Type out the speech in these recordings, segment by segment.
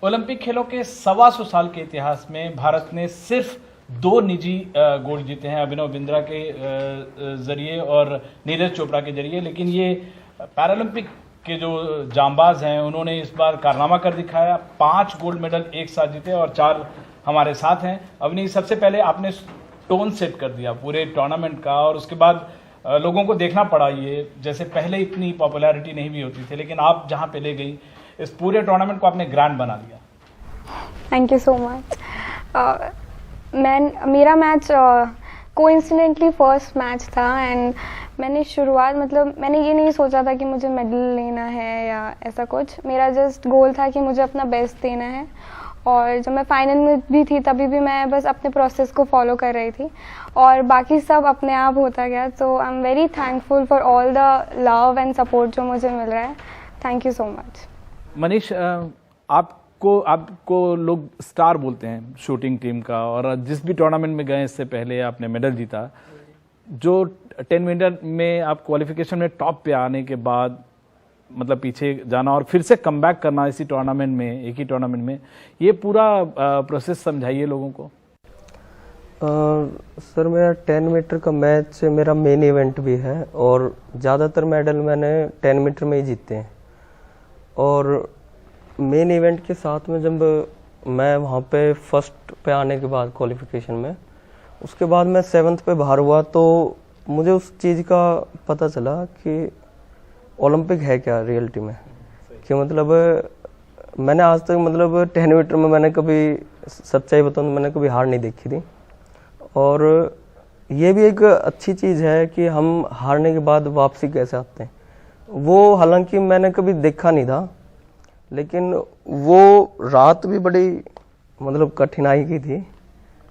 Olympic खेलों के 125 साल के इतिहास में भारत ने सिर्फ 2 निजी गोल्ड जीते हैं, अभिनव बिंद्रा के जरिए और नीरज चोपड़ा के जरिए। लेकिन ये पैरालंपिक के जो जांबाज हैं उन्होंने इस बार कारनामा कर दिखाया। 5 गोल्ड मेडल एक साथ जीते और 4 हमारे साथ हैं। अवनी, सबसे पहले आपने टोन सेट कर दिया पूरे टूर्नामेंट का और उसके बाद लोगों को देखना पड़ा। ये जैसे पहले इतनी पॉपुलैरिटी नहीं भी होती थी, लेकिन आप जहां पे ले गई इस पूरे टूर्नामेंट को आपने ग्रैंड बना दिया। Thank you so much. मेरा मैच कोइंसिडेंटली फर्स्ट मैच था एंड मैंने शुरुआत मैंने ये नहीं सोचा था कि मुझे मेडल लेना है या ऐसा कुछ। मेरा जस्ट गोल था कि मुझे अपना बेस्ट देना है और जब मैं फाइनल में भी थी तभी भी मैं बस अपने प्रोसेस को फॉलो कर रही थी और बाकी सब अपने आप होता गया। तो आई am very thankful for all the love and support जो मुझे मिल रहा है। Thank you so much. Manish, आपको लोग स्टार बोलते हैं शूटिंग टीम का, और जिस भी टूर्नामेंट में गए इससे पहले आपने मेडल जीता। जो 10 मीटर में आप क्वालिफिकेशन में टॉप पे आने के बाद पीछे जाना और फिर से कमबैक करना इसी टूर्नामेंट में, एक ही टूर्नामेंट में, ये पूरा प्रोसेस समझाइए लोगों को। सर, मेरा 10 मीटर का मैच मेरा मेन इवेंट भी है और ज़्यादातर मेडल मैंने 10 मीटर में ही जीते हैं। और मेन इवेंट के साथ में जब मैं वहाँ पे फर्स्ट पे आने के बाद क्वालिफिकेशन में, उसके बाद मैं 7th पे बाहर हुआ तो मुझे उस चीज़ का पता चला कि ओलंपिक है क्या रियलिटी में। कि मैंने आज तक 10 मीटर में मैंने कभी, सच्चाई बताऊँ तो मैंने कभी हार नहीं देखी थी। और ये भी एक अच्छी चीज़ है कि हम हारने के बाद वापसी कैसे आते हैं। वो हालांकि मैंने कभी देखा नहीं था, लेकिन वो रात भी बड़ी कठिनाई की थी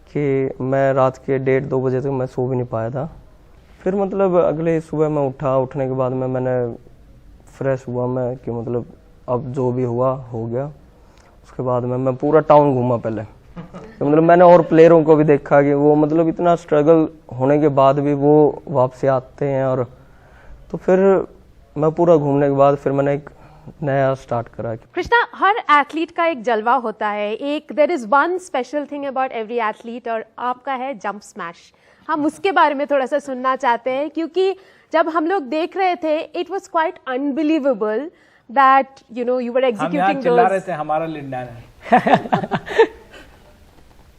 कि मैं रात के 1:30-2 बजे तक मैं सो भी नहीं पाया था। फिर अगले सुबह मैं उठा, उठने के बाद में मैंने फ्रेश हुआ मैं कि अब जो भी हुआ हो गया। उसके बाद में मैं पूरा टाउन घूमा पहले कि मैंने और प्लेयरों को भी देखा कि वो इतना स्ट्रगल होने के बाद भी वो वापसी आते हैं। और तो फिर मैं पूरा घूमने के बाद फिर मैंने एक नया स्टार्ट करा। कृष्णा, हर एथलीट का एक जलवा होता है, एक there is one special thing about every athlete, और आपका है जंप स्मैश। हम उसके बारे में थोड़ा सा सुनना चाहते हैं, क्योंकि जब हम लोग देख रहे थे it was quite unbelievable that you were executing चिल्ला रहे थे हमारा लीडर है।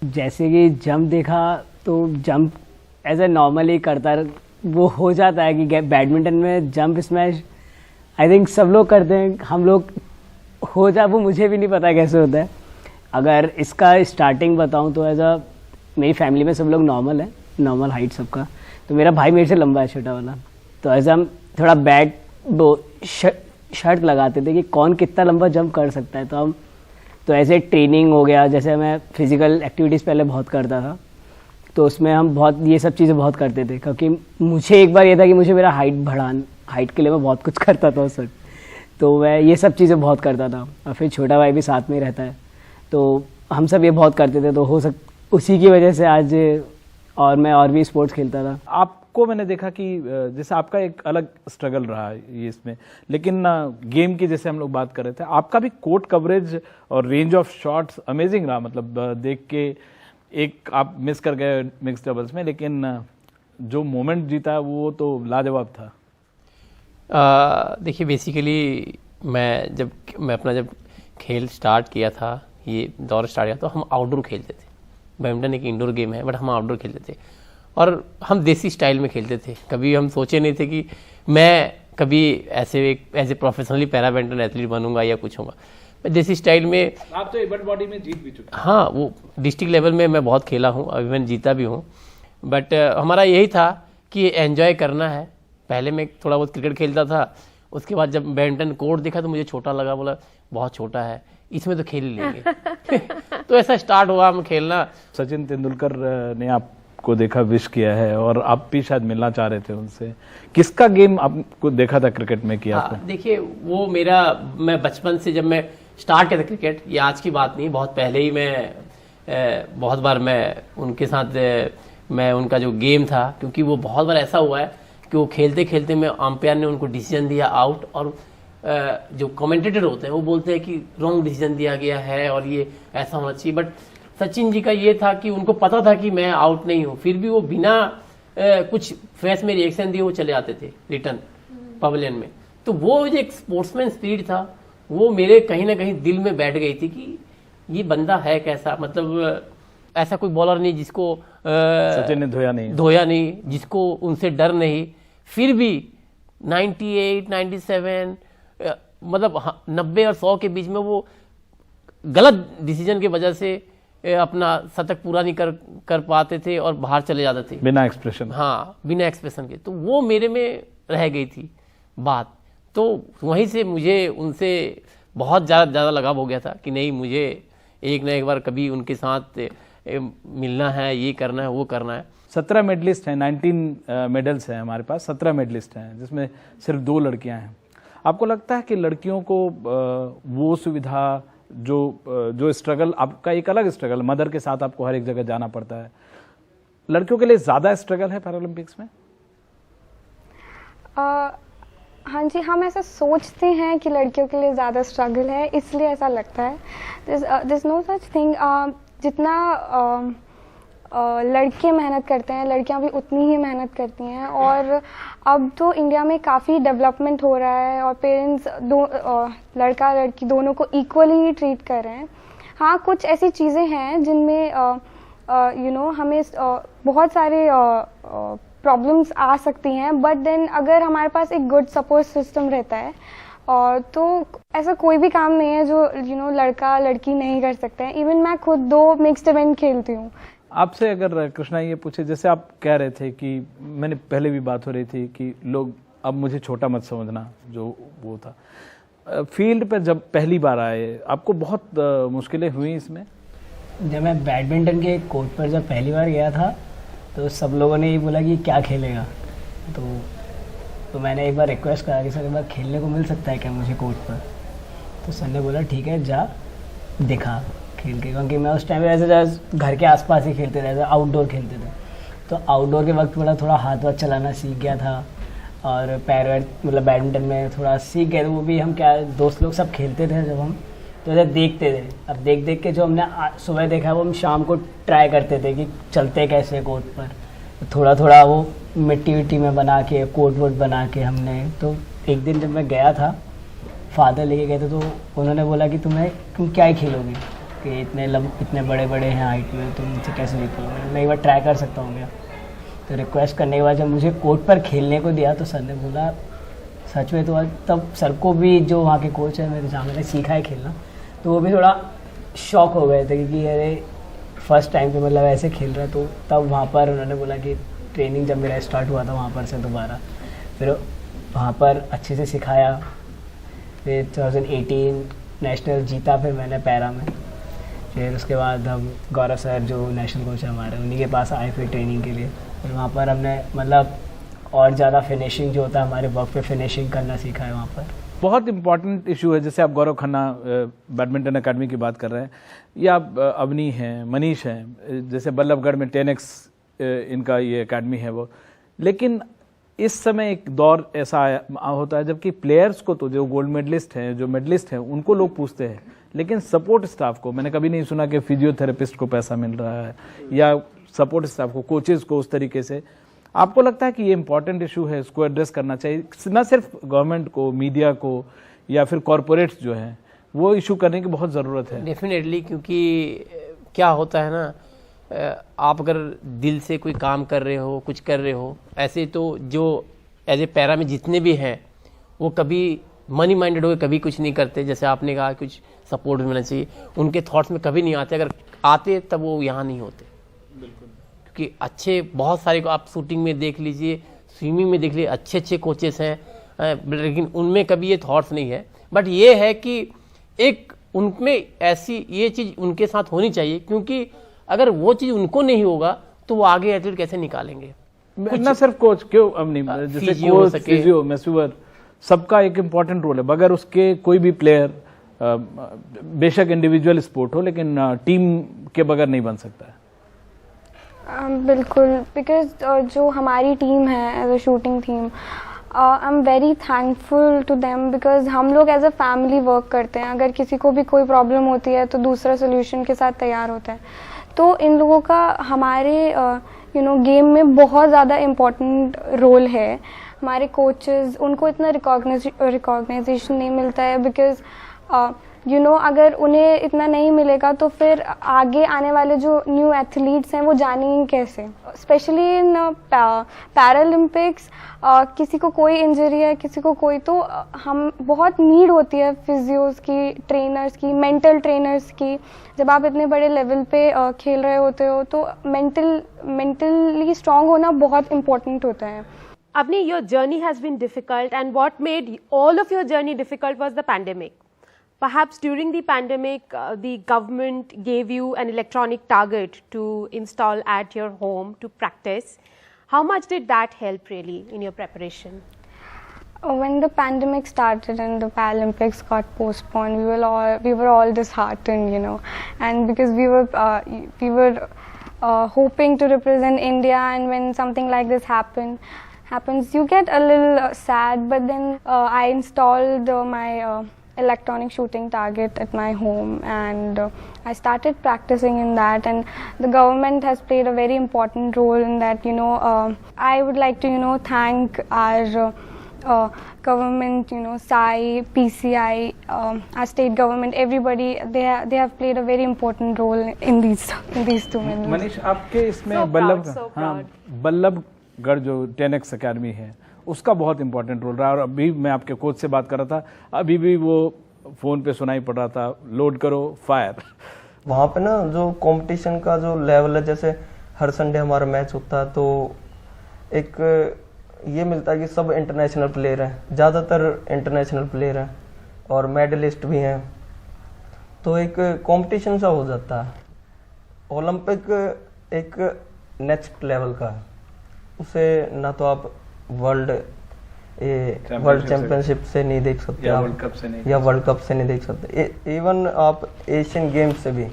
जैसे कि जंप देखा तो जंप एज ए नॉर्मली करता वो हो जाता है कि बैडमिंटन में जंप स्मैश आई थिंक सब लोग करते हैं, हम लोग हो जा, वो मुझे भी नहीं पता कैसे होता है। अगर इसका स्टार्टिंग बताऊं तो एज अ मेरी फैमिली में सब लोग नॉर्मल है, नॉर्मल हाइट सबका। तो मेरा भाई मेरे से लंबा है, छोटा वाला। तो एज हम थोड़ा बैट शर्त लगाते थे कि कौन कितना लंबा जंप कर सकता है। तो ऐसे ट्रेनिंग हो गया, जैसे मैं फिजिकल एक्टिविटीज़ पहले बहुत करता था तो उसमें हम बहुत ये सब चीज़ें बहुत करते थे, क्योंकि मुझे एक बार ये था कि मुझे मेरा हाइट के लिए मैं बहुत कुछ करता था उस वक्त। तो मैं ये सब चीज़ें बहुत करता था और फिर छोटा भाई भी साथ में ही रहता है, तो हम सब ये बहुत करते थे। तो उसी की वजह से आज और मैं और भी स्पोर्ट्स खेलता था। आपको मैंने देखा कि जैसे आपका एक अलग स्ट्रगल रहा है ये इसमें, लेकिन गेम की जैसे हम लोग बात कर रहे थे, आपका भी कोर्ट कवरेज और रेंज ऑफ शॉट्स अमेजिंग रहा। देख के एक आप मिस कर गए मिक्स डबल्स में, लेकिन जो मोमेंट जीता वो तो लाजवाब था। देखिए, बेसिकली मैं अपना जब खेल स्टार्ट किया था, ये दौर स्टार्ट किया, तो हम आउटडोर खेलते थे। बैडमिंटन एक इंडोर गेम है, बट हम आउटडोर खेलते थे और हम देसी स्टाइल में खेलते थे। कभी हम सोचे नहीं थे कि मैं कभी as a professionally para badminton athlete बनूंगा या कुछ होगा। मैं देसी स्टाइल में, आप तो एबट बॉडी में जीत भी चुके। हाँ, वो डिस्ट्रिक्ट लेवल में मैं बहुत खेला हूँ, अभी मैंने जीता भी हूँ। बट हमारा यही था कि एंजॉय करना है। पहले मैं थोड़ा बहुत क्रिकेट खेलता था, उसके बाद जब बैडमिंटन कोर्ट देखा तो मुझे छोटा लगा, बोला बहुत छोटा है, इसमें तो खेल ही लेंगे। तो ऐसा स्टार्ट हुआ हम खेलना। सचिन तेंदुलकर ने आपको देखा, विश किया है और आप भी शायद मिलना चाह रहे थे उनसे। किसका गेम आपको देखा था क्रिकेट में किया आपको? देखिए, वो मैं बचपन से जब मैं स्टार्ट किया था क्रिकेट, ये आज की बात नहीं, बहुत पहले ही मैं बहुत बार मैं उनके साथ मैं उनका जो गेम था, क्योंकि वो बहुत बार ऐसा हुआ है कि वो खेलते खेलते में अंपायर ने उनको डिसीजन दिया आउट, और जो कमेंटेटर होते हैं वो बोलते हैं कि रॉन्ग डिसीजन दिया गया है और ये ऐसा होना चाहिए, बट सचिन जी का ये था कि उनको पता था कि मैं आउट नहीं हूँ, फिर भी वो बिना कुछ फेस में रिएक्शन दिए वो चले आते थे रिटर्न पवेलियन में। तो वो जो एक स्पोर्ट्समैन स्पिरिट था वो मेरे कहीं ना कहीं दिल में बैठ गई थी कि ये बंदा है कैसा, मतलब ऐसा कोई बॉलर नहीं जिसको सचिन ने धोया नहीं, जिसको उनसे डर नहीं, फिर भी 98, 97 मतलब 90 और 100 के बीच में वो गलत डिसीजन की वजह से अपना शतक पूरा नहीं कर पाते थे और बाहर चले जाते थे बिना एक्सप्रेशन। हाँ, बिना एक्सप्रेशन के। तो वो मेरे में रह गई थी बात, तो वहीं से मुझे उनसे बहुत ज़्यादा लगाव हो गया था कि नहीं, मुझे एक ना एक बार कभी उनके साथ मिलना है, ये करना है, वो करना है। 17 मेडलिस्ट हैं, 19 मेडल्स हैं हमारे पास, 17 मेडलिस्ट हैं जिसमें सिर्फ 2 लड़कियां हैं। आपको लगता है कि लड़कियों को वो सुविधा जो स्ट्रगल, आपका एक अलग स्ट्रगल, मदर के साथ आपको हर एक जगह जाना पड़ता है, लड़कियों के लिए ज़्यादा स्ट्रगल है पैरालंपिक्स में? हाँ जी, हम ऐसा सोचते हैं कि लड़कियों के लिए ज़्यादा स्ट्रगल है, इसलिए ऐसा लगता है। This no such thing. जितना लड़के मेहनत करते हैं, लड़कियां भी उतनी ही मेहनत करती हैं। और अब तो इंडिया में काफ़ी डेवलपमेंट हो रहा है और पेरेंट्स लड़का लड़की दोनों को इक्वली ही ट्रीट कर रहे हैं। हाँ, कुछ ऐसी चीज़ें हैं जिनमें हमें बहुत सारे प्रॉब्लम्स आ सकती हैं, बट देन अगर हमारे पास एक गुड सपोर्ट सिस्टम रहता है तो ऐसा कोई भी काम नहीं है जो लड़का लड़की नहीं कर सकते हैं। इवन मैं खुद 2 मिक्स्ड इवेंट खेलती हूँ। आपसे अगर कृष्णा ये पूछे, जैसे आप कह रहे थे कि मैंने पहले भी बात हो रही थी कि लोग अब मुझे छोटा मत समझना, जो वो था, फील्ड पे जब पहली बार आए आपको बहुत मुश्किलें हुई इसमें? जब मैं बैडमिंटन के कोर्ट पर जब पहली बार गया था तो सब लोगों ने ये बोला कि क्या खेलेगा, तो मैंने एक बार रिक्वेस्ट करा कि सर एक बार खेलने को मिल सकता है क्या मुझे कोर्ट पर। तो सर ने बोला ठीक है, जा दिखा खेल के, क्योंकि मैं उस टाइम पे ऐसे घर के आसपास ही खेलते थे, आउटडोर खेलते थे। तो आउटडोर के वक्त थोड़ा हाथ वाथ चलाना सीख गया था और पैर वैर मतलब बैडमिंटन में थोड़ा सीख गए। तो वो भी हम क्या दोस्त लोग सब खेलते थे जब हम, तो ऐसे देखते थे। अब देख के जो हमने सुबह देखा वो हम शाम को ट्राई करते थे कि चलते कैसे कोर्ट पर। तो थोड़ा वो मिट्टी में बना के कोर्ट वोट बना के हमने। तो एक दिन जब मैं गया था, फादर लेके गए थे, तो उन्होंने बोला कि तुम क्या ही खेलोगे कि इतने बड़े हैं हाइट में, तुम मुझसे कैसे नहीं खेलोगे, मैं एक बार ट्राई कर सकता हूँ क्या। तो रिक्वेस्ट करने के बाद जब मुझे कोर्ट पर खेलने को दिया तो सर ने बोला सच में। तो तब सर को भी जो वहाँ के कोच है मेरे जहाँ मैंने सीखा है खेलना, तो वो भी थोड़ा शॉक हो गए थे कि अरे फर्स्ट टाइम पे मतलब ऐसे खेल रहा है। तो तब वहाँ पर उन्होंने बोला कि ट्रेनिंग जब मेरा स्टार्ट हुआ था वहाँ पर से दोबारा, फिर वहाँ पर अच्छे से सिखाया। फिर 2018 नेशनल जीता फिर मैंने पैरा में। फिर उसके बाद हम गौरव सर जो नेशनल कोच है हमारे, उन्हीं के पास आए फिर ट्रेनिंग के लिए। फिर वहाँ पर हमने मतलब और ज़्यादा फिनिशिंग जो होता है हमारे वर्क पे फिनिशिंग करना सीखा है वहाँ पर। बहुत इंपॉर्टेंट इशू है, जैसे आप गौरव खन्ना बैडमिंटन अकेडमी की बात कर रहे हैं, या अवनी हैं, मनीष हैं, जैसे बल्लभगढ़ में 10x इनका ये अकेडमी है वो। लेकिन इस समय एक दौर ऐसा होता है जबकि प्लेयर्स को तो जो गोल्ड मेडलिस्ट हैं, जो मेडलिस्ट हैं, उनको लोग पूछते हैं, लेकिन सपोर्ट स्टाफ को मैंने कभी नहीं सुना कि फिजियोथेरेपिस्ट को पैसा मिल रहा है या सपोर्ट स्टाफ को, कोचेज को उस तरीके से। आपको लगता है कि ये इंपॉर्टेंट इशू है, इसको एड्रेस करना चाहिए, न सिर्फ गवर्नमेंट को, मीडिया को या फिर कॉरपोरेट्स जो हैं, वो इशू करने की बहुत ज़रूरत है? डेफिनेटली, क्योंकि क्या होता है ना, आप अगर दिल से कोई काम कर रहे हो, कुछ कर रहे हो, ऐसे तो जो एज ए पैरा में जितने भी हैं वो कभी मनी माइंडेड हो कभी कुछ नहीं करते। जैसे आपने कहा कुछ सपोर्ट मिलना चाहिए, उनके थॉट्स में कभी नहीं आते, अगर आते तब वो यहाँ नहीं होते। कि अच्छे बहुत सारे को आप शूटिंग में देख लीजिए, स्विमिंग में देख लीजिए, अच्छे कोचेस हैं, लेकिन उनमें कभी ये थॉट्स नहीं है। बट ये है कि एक उनमें ऐसी ये चीज़ उनके साथ होनी चाहिए, क्योंकि अगर वो चीज़ उनको नहीं होगा तो वो आगे एथलीट कैसे निकालेंगे। ना सिर्फ कोच, क्यों अब नहीं, जैसे कोच, फिजियो, मैस्यूअर, सबका एक इम्पॉर्टेंट रोल है। बगैर उसके कोई भी प्लेयर, बेशक इंडिविजुअल स्पोर्ट हो, लेकिन टीम के बगैर नहीं बन सकता है। बिल्कुल, बिकॉज जो हमारी टीम है as a shooting team, I am very thankful to them because हम लोग एज अ फैमिली वर्क करते हैं. अगर किसी को भी कोई प्रॉब्लम होती है तो दूसरा सोल्यूशन के साथ तैयार होता है. तो इन लोगों का हमारे गेम में बहुत ज़्यादा इम्पोर्टेंट रोल है. हमारे कोचेस, उनको इतना रिकॉग्नाइजेशन नहीं मिलता है बिकॉज अगर उन्हें इतना नहीं मिलेगा तो फिर आगे आने वाले जो न्यू एथलीट्स हैं वो जानेंगे कैसे. स्पेशली इन पैरालंपिक्स किसी को कोई इंजरी है, किसी को कोई, तो हम बहुत नीड होती है फिजियोज की, ट्रेनर्स की, मेंटल ट्रेनर्स की. जब आप इतने बड़े लेवल पे खेल रहे होते हो तो मेंटली स्ट्रांग होना बहुत इम्पोर्टेंट होता है. Avni, your journey has been difficult, and what made all of your journey difficult was the pandemic. Perhaps during the pandemic, the government gave you an electronic target to install at your home to practice. How much did that help really in your preparation? When the pandemic started and the Paralympics got postponed, we were all disheartened, and because we were hoping to represent India, and when something like this happens, you get a little sad. But then I installed my electronic shooting target at my home, and I started practicing in that, and the government has played a very important role in that. I would like to thank our government, SAI, PCI, our state government, everybody. They have played a very important role in these two medals. Manish, आपके इसमें So proud, so proud. Ballabhgarh जो 10X academy है उसका बहुत important role रहा है. और अभी मैं आपके कोच से बात कर रहा था, अभी भी वो फोन पे सुनाई पड़ रहा था, लोड करो फायर. वहाँ पे ना जो कंपटीशन का जो लेवल है, जैसे हर संडे हमारा मैच होता है तो एक ये मिलता है कि सब इंटरनेशनल प्लेयर हैं, ज़्यादातर इंटरनेशनल प्लेयर हैं और मेडलिस्ट भी हैं. तो एक कंपटीशन सा हो जाता है. ओलंपिक एक नेक्स्ट लेवल का है, उसे ना तो आप वर्ल्ड चैंपियनशिप से नहीं देख सकते, या आप वर्ल्ड कप से नहीं, या वर्ल्ड कप से नहीं देख सकते. इवन आप एशियन गेम्स से भी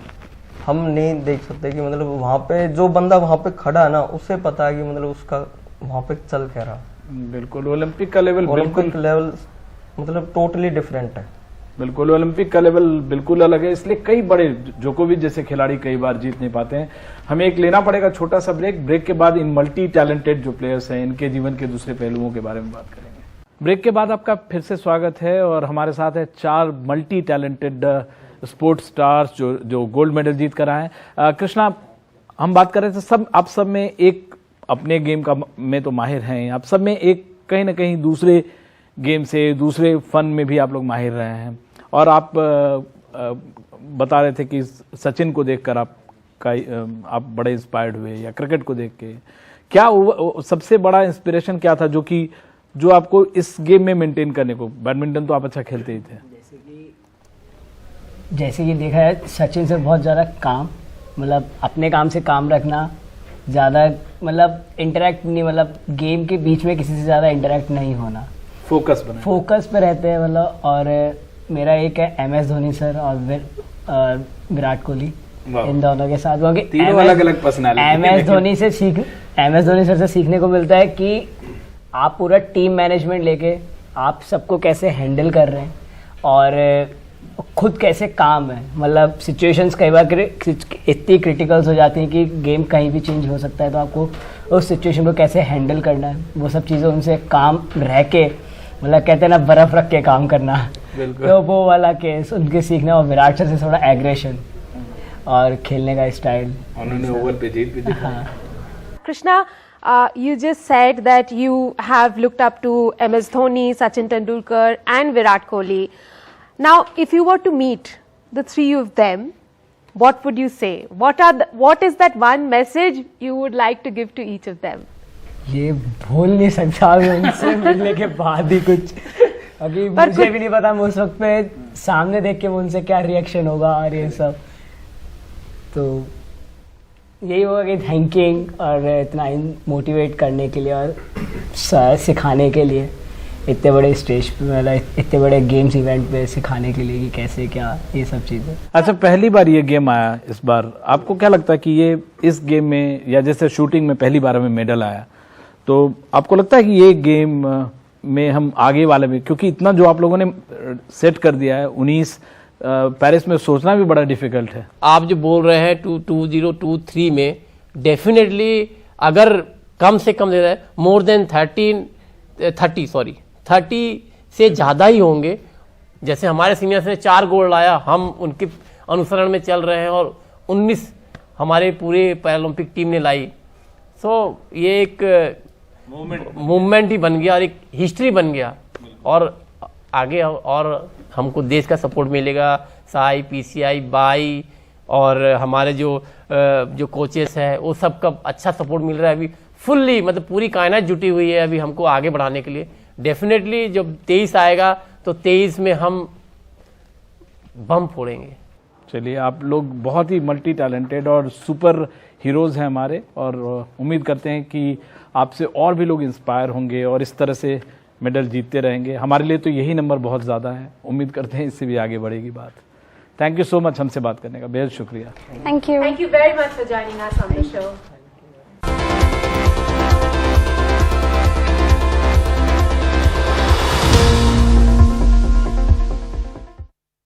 हम नहीं देख सकते कि मतलब वहाँ पे जो बंदा वहाँ पे खड़ा है ना, उसे पता है कि मतलब उसका वहाँ पे चल क्या रहा. बिल्कुल ओलंपिक का लेवल, ओलंपिक लेवल मतलब टोटली डिफरेंट है. बिल्कुल ओलंपिक का लेवल बिल्कुल अलग है. इसलिए कई बड़े जोकोविच जैसे खिलाड़ी कई बार जीत नहीं पाते हैं. हमें एक लेना पड़ेगा छोटा सा ब्रेक. ब्रेक के बाद इन मल्टी टैलेंटेड जो प्लेयर्स हैं, इनके जीवन के दूसरे पहलुओं के बारे में बात करेंगे. ब्रेक के बाद आपका फिर से स्वागत है और हमारे साथ है 4 मल्टी टैलेंटेड स्पोर्ट्स स्टार्स जो गोल्ड मेडल जीत कर आए हैं. कृष्णा, हम बात कर रहे थे, आप सब में एक अपने गेम का में तो माहिर हैं, आप सब में एक कहीं ना कहीं दूसरे गेम से, दूसरे फन में भी आप लोग माहिर रहे हैं. और आप बता रहे थे कि सचिन को देखकर आप बड़े इंस्पायर्ड हुए, या क्रिकेट को देख के. क्या सबसे बड़ा इंस्पिरेशन क्या था जो आपको इस गेम में मेंटेन करने को? बैडमिंटन तो आप अच्छा खेलते ही थे. जैसे कि देखा है, सचिन से बहुत ज़्यादा काम, मतलब अपने काम से काम रखना, ज़्यादा मतलब इंटरेक्ट नहीं, मतलब गेम के बीच में किसी से ज़्यादा इंटरेक्ट नहीं होना, फोकस पे रहते हैं मतलब. और मेरा एक है MS धोनी सर और विराट कोहली, इन दोनों के साथ, क्योंकि तीनों अलग-अलग पर्सनालिटी. MS धोनी सर से सीखने को मिलता है कि आप पूरा टीम मैनेजमेंट लेके आप सबको कैसे हैंडल कर रहे हैं और खुद कैसे काम है. मतलब सिचुएशंस कई बार इतनी क्रिटिकल्स हो जाती हैं कि गेम कहीं भी चेंज हो सकता है, तो आपको उस सिचुएशन को कैसे हैंडल करना है, वो सब चीज़ें उनसे काम रह के, मतलब कहते हैं ना बर्फ रख के काम करना, तो वो वाला केस उनके सीखना. और विराट सर से थोड़ा एग्रेशन और खेलने का स्टाइल, उन्होंने ओवर पे जीत भी दिखाई. Krishna, you just said that you have looked up to MS Dhoni, Sachin Tendulkar and Virat Kohli. Now, if you were to meet the three of them, what would you say? What is that one message you would like to give to each of them? ये भूल नहीं सकता मैं उनसे मिलने के बाद ही कुछ, अभी मुझे भी नहीं पता मैं उस वक्त पे सामने देख के उनसे क्या रिएक्शन होगा और ये सब. तो यही होगा कि थैंकिंग और इतना मोटिवेट करने के लिए और सिखाने के लिए, इतने बड़े स्टेज पे, मतलब इतने बड़े गेम्स इवेंट पे सिखाने के लिए कि कैसे क्या ये सब चीज़ें. अच्छा, पहली बार ये गेम आया इस बार, आपको क्या लगता है कि ये इस गेम में, या जैसे शूटिंग में पहली बार हमें मेडल आया, तो आपको लगता है कि ये गेम में हम आगे वाले में, क्योंकि इतना जो आप लोगों ने सेट कर दिया है 19 पेरिस में सोचना भी बड़ा डिफिकल्ट है। आप जो बोल रहे हैं 2023 में डेफिनेटली अगर कम से कम दे रहा है मोर देन 30 से ज़्यादा ही होंगे। जैसे हमारे सीनियर्स ने 4 गोल्ड लाया, हम उनके अनुसरण में चल रहे हैं और 19 हमारे पूरे पैरालंपिक टीम ने लाई। सो ये एक मूवमेंट ही बन गया और एक हिस्ट्री बन गया और आगे और हमको देश का सपोर्ट मिलेगा। साई, पीसीआई, बाई और हमारे जो कोचेस हैं वो सबका अच्छा सपोर्ट मिल रहा है। अभी फुल्ली मतलब पूरी कायनात जुटी हुई है अभी हमको आगे बढ़ाने के लिए। डेफिनेटली जब 23 आएगा तो 23 में हम बम फोड़ेंगे। चलिए, आप लोग बहुत ही मल्टी टैलेंटेड और सुपर हीरोज़ हैं हमारे, और उम्मीद करते हैं कि आपसे और भी लोग इंस्पायर होंगे और इस तरह से मेडल जीतते रहेंगे। हमारे लिए तो यही नंबर बहुत ज़्यादा है, उम्मीद करते हैं इससे भी आगे बढ़ेगी बात। थैंक यू सो मच हमसे बात करने का, बेहद शुक्रिया। Thank you. Thank you very much for joining us on the show.